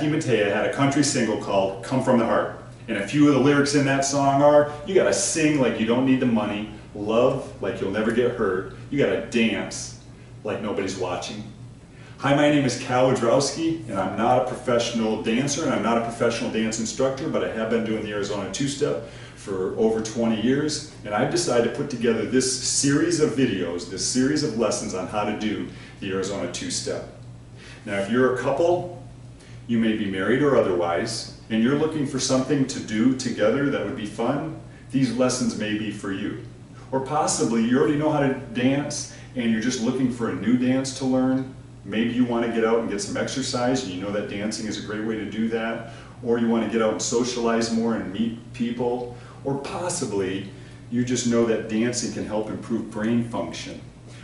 Mackie Mattea had a country single called Come From the Heart. And a few of the lyrics in that song are, you gotta sing like you don't need the money, love like you'll never get hurt, you gotta dance like nobody's watching. Hi, my name is Cal Wojrowski, and I'm not a professional dancer, and I'm not a professional dance instructor, but I have been doing the Arizona Two-Step for over 20 years, and I've decided to put together this series of videos, this series of lessons on how to do the Arizona Two-Step. Now, if you're a couple, you may be married or otherwise, and you're looking for something to do together that would be fun, these lessons may be for you. Or possibly you already know how to dance and you're just looking for a new dance to learn. Maybe you want to get out and get some exercise and you know that dancing is a great way to do that. Or you want to get out and socialize more and meet people. Or possibly you just know that dancing can help improve brain function.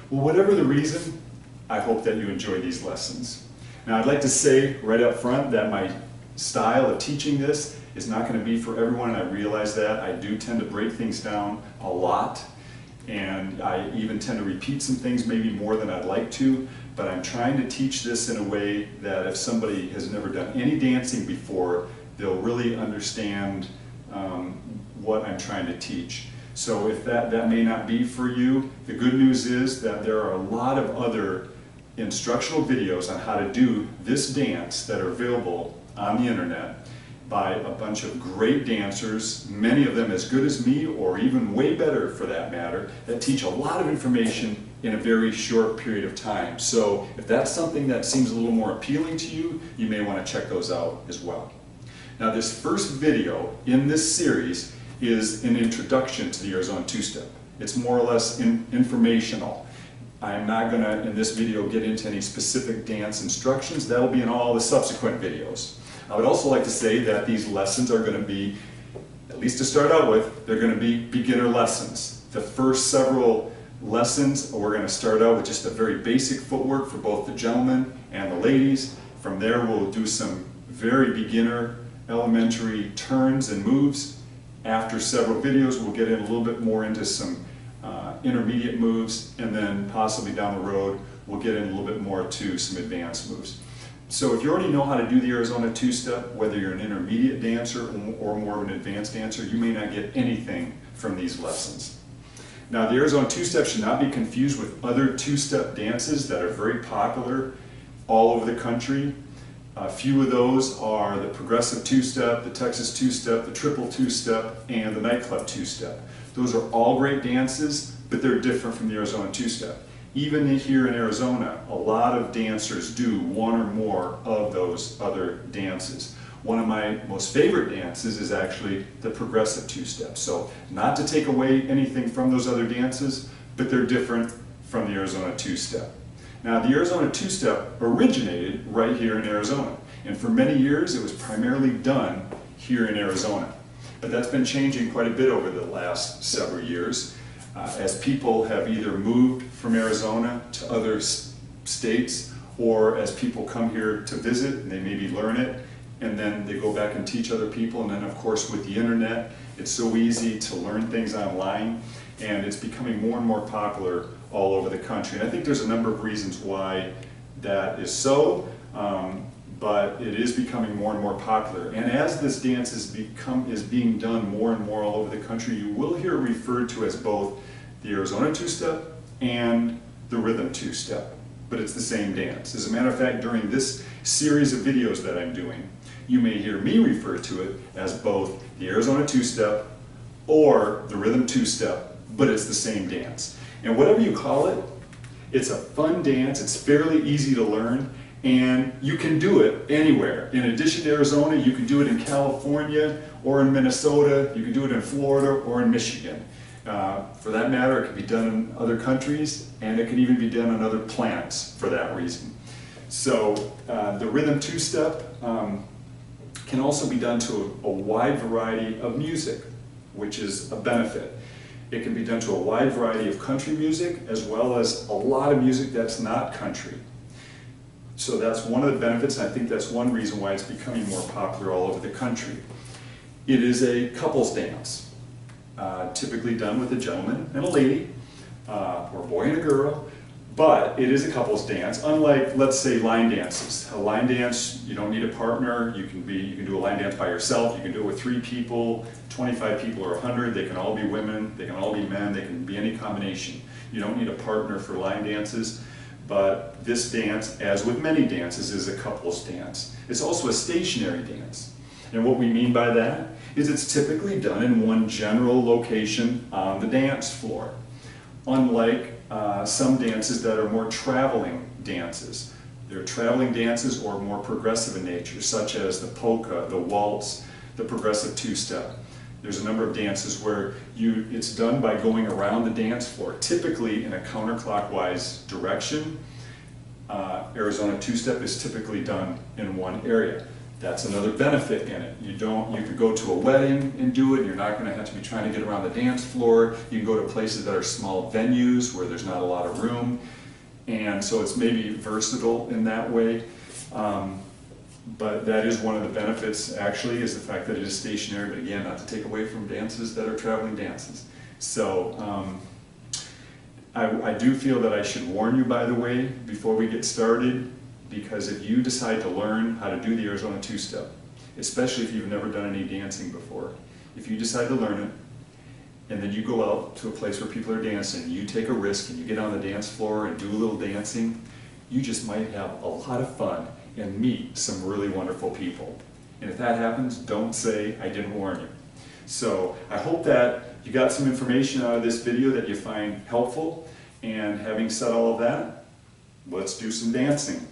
Well, whatever the reason, I hope that you enjoy these lessons. Now, I'd like to say right up front that my style of teaching this is not going to be for everyone, and I realize that. I do tend to break things down a lot, and I even tend to repeat some things maybe more than I'd like to, but I'm trying to teach this in a way that if somebody has never done any dancing before, they'll really understand what I'm trying to teach. So if that may not be for you, the good news is that there are a lot of other instructional videos on how to do this dance that are available on the internet by a bunch of great dancers, many of them as good as me or even way better for that matter, that teach a lot of information in a very short period of time. So if that's something that seems a little more appealing to you, you may want to check those out as well. Now, this first video in this series is an introduction to the Arizona Two-Step. It's more or less informational. I'm not going to, in this video, get into any specific dance instructions. That'll be in all the subsequent videos. I would also like to say that these lessons are going to be, at least to start out with, they're going to be beginner lessons. The first several lessons, we're going to start out with just a very basic footwork for both the gentlemen and the ladies. From there, we'll do some very beginner, elementary turns and moves. After several videos, we'll get in a little bit more into some intermediate moves, and then possibly down the road, we'll get in a little bit more to some advanced moves. So if you already know how to do the Arizona Two-Step, whether you're an intermediate dancer or more of an advanced dancer, you may not get anything from these lessons. Now, the Arizona Two-Step should not be confused with other two-step dances that are very popular all over the country. A few of those are the progressive two-step, the Texas two-step, the triple two-step, and the Nightclub Two Step. Those are all great dances, but they're different from the Arizona Two-Step. Even here in Arizona, a lot of dancers do one or more of those other dances. One of my most favorite dances is actually the progressive two-step. So not to take away anything from those other dances, but they're different from the Arizona Two-Step. Now, the Arizona Two-Step originated right here in Arizona, and for many years it was primarily done here in Arizona. But that's been changing quite a bit over the last several years as people have either moved from Arizona to other states, or as people come here to visit and they maybe learn it and then they go back and teach other people. And then, of course, with the internet, it's so easy to learn things online, and it's becoming more and more popular all over the country. And I think there's a number of reasons why that is so, but it is becoming more and more popular. And as this dance is being done more and more all over the country, you will hear it referred to as both the Arizona Two-Step and the Rhythm Two-Step, but it's the same dance. As a matter of fact, during this series of videos that I'm doing, you may hear me refer to it as both the Arizona Two-Step or the Rhythm Two-Step, but it's the same dance. And whatever you call it, it's a fun dance, it's fairly easy to learn, and you can do it anywhere. In addition to Arizona, you can do it in California or in Minnesota, you can do it in Florida or in Michigan. For that matter, it can be done in other countries, and it can even be done on other planets for that reason. So the Rhythm Two-Step can also be done to a wide variety of music, which is a benefit. It can be done to a wide variety of country music, as well as a lot of music that's not country. So that's one of the benefits, and I think that's one reason why it's becoming more popular all over the country. It is a couples dance, typically done with a gentleman and a lady, or a boy and a girl, But it is a couples dance, unlike, let's say, line dances. A line dance, you don't need a partner. You can do a line dance by yourself. You can do it with 3 people, 25 people, or 100. They can all be women. They can all be men. They can be any combination. You don't need a partner for line dances. But this dance, as with many dances, is a couples dance. It's also a stationary dance. And what we mean by that is it's typically done in one general location on the dance floor. Unlike some dances that are more traveling dances. They're traveling dances or more progressive in nature, such as the polka, the waltz, the progressive two-step. There's a number of dances where it's done by going around the dance floor, typically in a counterclockwise direction. Arizona two-step is typically done in one area. That's another benefit in it. You could go to a wedding and do it. You're not going to have to be trying to get around the dance floor. You can go to places that are small venues where there's not a lot of room. And so it's maybe versatile in that way. But that is one of the benefits, actually, is the fact that it is stationary, but again, not to take away from dances that are traveling dances. So I do feel that I should warn you, by the way, before we get started, because if you decide to learn how to do the Arizona two-step, especially if you've never done any dancing before, if you decide to learn it, and then you go out to a place where people are dancing, you take a risk and you get on the dance floor and do a little dancing, you just might have a lot of fun and meet some really wonderful people. And if that happens, don't say I didn't warn you. So I hope that you got some information out of this video that you find helpful, and having said all of that, let's do some dancing.